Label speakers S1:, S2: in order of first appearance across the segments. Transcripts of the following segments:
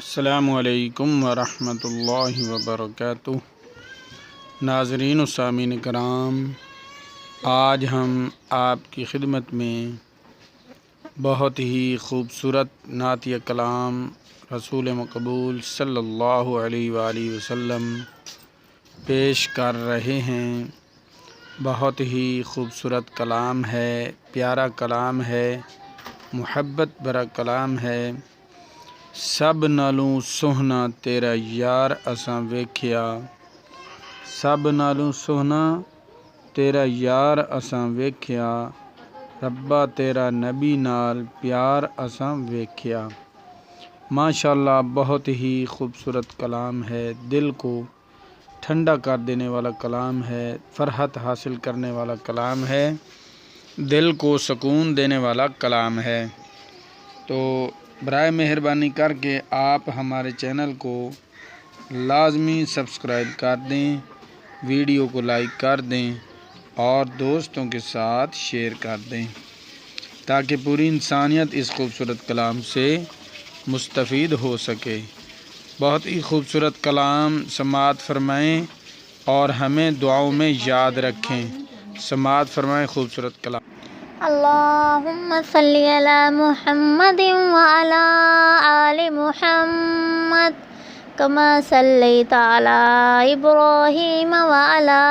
S1: السلام علیکم ورحمۃ اللہ وبرکاتہ۔ ناظرین و سامعین کرام، آج ہم آپ کی خدمت میں بہت ہی خوبصورت نعتیہ کلام رسول مقبول صلی اللہ علیہ وآلہ وسلم پیش کر رہے ہیں۔ بہت ہی خوبصورت کلام ہے، پیارا کلام ہے، محبت بھرا کلام ہے۔ سب نالوں سوہنا تیرا یار اساں ویکھیا، سب نالوں سوہنا تیرا یار اساں ویکھیا، ربا تیرا نبی نال پیار اساں ویکھیا۔ ماشاءاللہ بہت ہی خوبصورت کلام ہے، دل کو ٹھنڈا کر دینے والا کلام ہے، فرحت حاصل کرنے والا کلام ہے، دل کو سکون دینے والا کلام ہے۔ تو برائے مہربانی کر کے آپ ہمارے چینل کو لازمی سبسکرائب کر دیں، ویڈیو کو لائک کر دیں اور دوستوں کے ساتھ شیئر کر دیں تاکہ پوری انسانیت اس خوبصورت کلام سے مستفید ہو سکے۔ بہت ہی خوبصورت کلام سماعت فرمائیں اور ہمیں دعاؤں میں یاد رکھیں۔ سماعت فرمائیں خوبصورت کلام۔
S2: اللہم صلی علی محمد وعلی آل محمد کما صلیت علی ابراہیم وعلی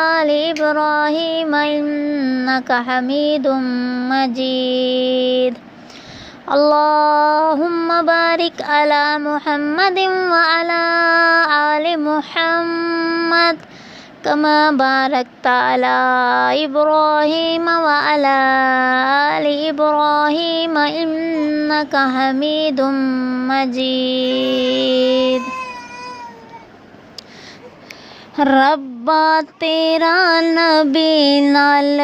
S2: آل ابراہیم انک حمید مجید۔ اللہم بارک علی محمد وعلی آل محمد کما بارکت علی ابراہیم وعلی آل ابراہیم انک حمید مجید۔ ربا تیرا نبی نال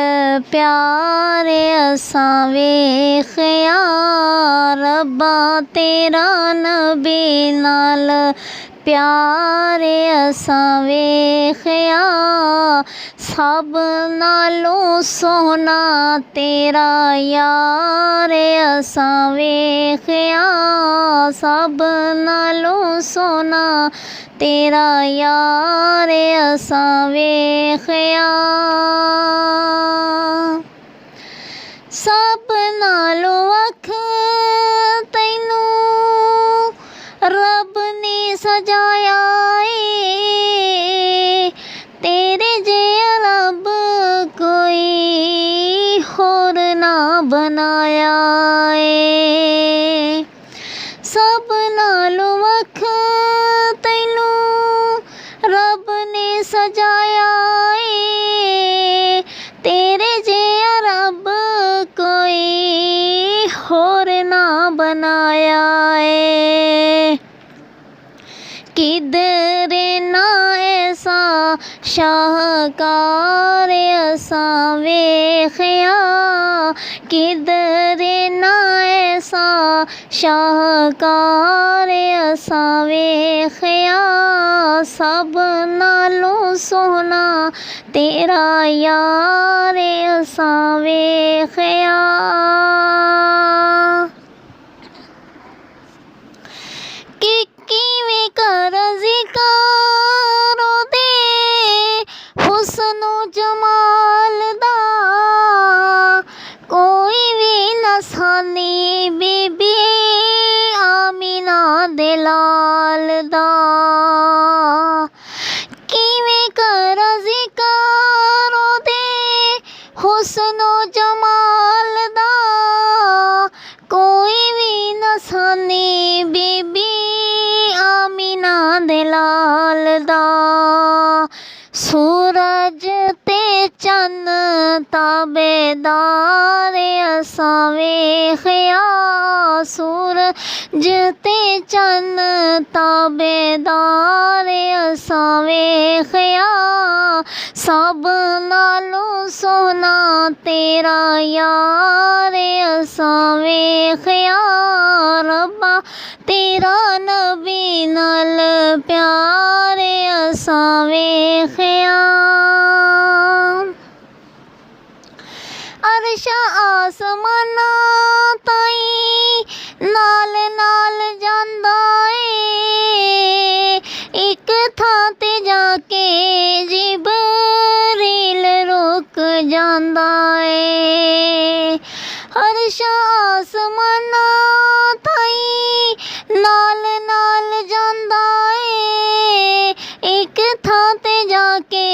S2: پیار اساں ویکھیا، ربا تیرا نبی نال پیار اساں ویکھیا، سب نالوں سوہنا تیرا یار اساں ویکھیا، سب نالوں سوہنا تیرا یار اساں ویکھیا، سب نالوں وکھ تینوں رب نے سجایا اے، تیرے جیہا رب کوئی ہور نہ بنایا اے، سب نالوں وکھ تینوں رب نے سجایا اے، تیرے جیہا رب کوئی ہور نہ بنایا اے، کدھر نہ ایسا شاہکار اساں ویکھیا، کدھر نہ ایسا شاہکار اساں ویکھیا، سب نالوں سوہنا تیرا یار اساں ویکھیا، کہ کیویں کر ذکر دے حسن و جمال دا، کوئی بھی نہ سانی بی بی آمینہ دے لال دا، کیویں کر ذکر دے حسن و جمال دا، کوئی بھی نہ سانی بی بی آمینہ دے لال دا، سورج تے چن تابیدار اساں ویکھیا، سورج تے چن تابیدار اساں ویکھیا، سب نالوں سوہنا تیرا یار اساں ویکھیا، ربا تیرا نبی نال پیار اساں ویکھیا، عرش آسماناں تائیں نال نال جاندا اے، ਜ਼ਮਾਨਾ ਤਾਈ ਨਾਲ ਨਾਲ ਜਾਂਦਾ ਏ, ਇੱਕ ਥਾਂ ਤੇ ਜਾ ਕੇ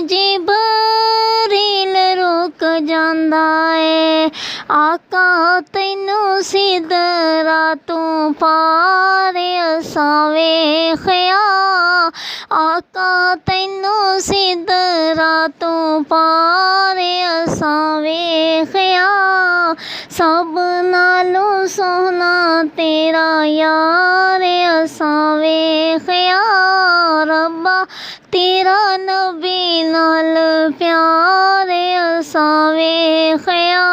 S2: ਜਿਬਰੀਲ ਰੁਕ ਜਾਂਦਾ ਏ। ਆਕਾ ਤੈਨੂੰ ਸਿਦਰਾ ਤੋਂ ਪਾਰ ਅਸਾਂ ਵੇਖਿਆ, ਆਕਾ ਤੈਨੂੰ ਸਿਦਰਾ ਤੋਂ ਪਾਰ ਅਸਾਂ ਵੇਖਿਆ। ਸਭ ਨਾਲੋਂ ਸੋਹਣਾ ਤੇਰਾ ਯਾਰ ਅਸਾਂ ਵੇਖਿਆ, ਰੱਬਾ ਤੇਰਾ ਨਬੀ ਨਾਲ ਪਿਆਰ ਅਸਾਂ ਵੇਖਿਆ।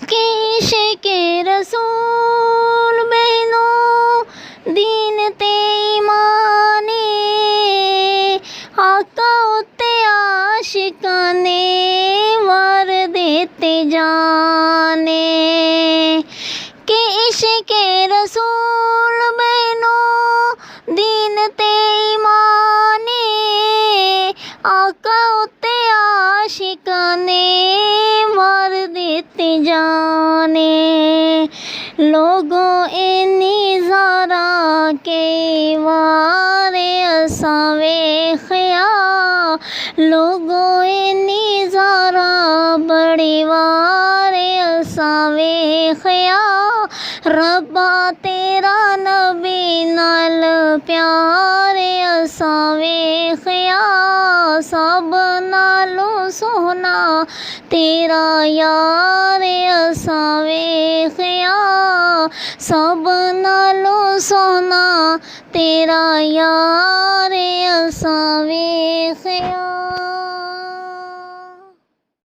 S2: ਕਿ ਇਸ਼ਕੇ ਰਸੂਲ ਮੈਨੂੰ ਦੀਨ ਤੇ ਈਮਾਨ ਏ, ਆਕਾ ਉੱਤੇ ਆਸ਼ਿਕਾਂ ਨੇ ਵਾਰ ਦਿੱਤੇ ਜਾਨੇ। ਕਿ ਇਸ਼ਕੇ ਰਸੂਲ ਮੈਨੂੰ ਦੀਨ ਤੇ ਈਮਾਨ ਏ, ਆਕਾ ਉੱਤੇ ਆਸ਼ਿਕਾਂ ਨੇ ਵਾਰ ਦਿੱਤੇ ਜਾਨੇ। ਲੋਗੋं इन्नी ज़ारा के वार असां वेखिया, लोगों इन्नी ज़ारा बड़ी वार असां वेखिया। रब्बा तेरा नबी नाल प्यार असां वेखिया, सब नालों सोहना तेरा यार असां वेखिया, सब नालों सोहना तेरा यार असां वेखिया।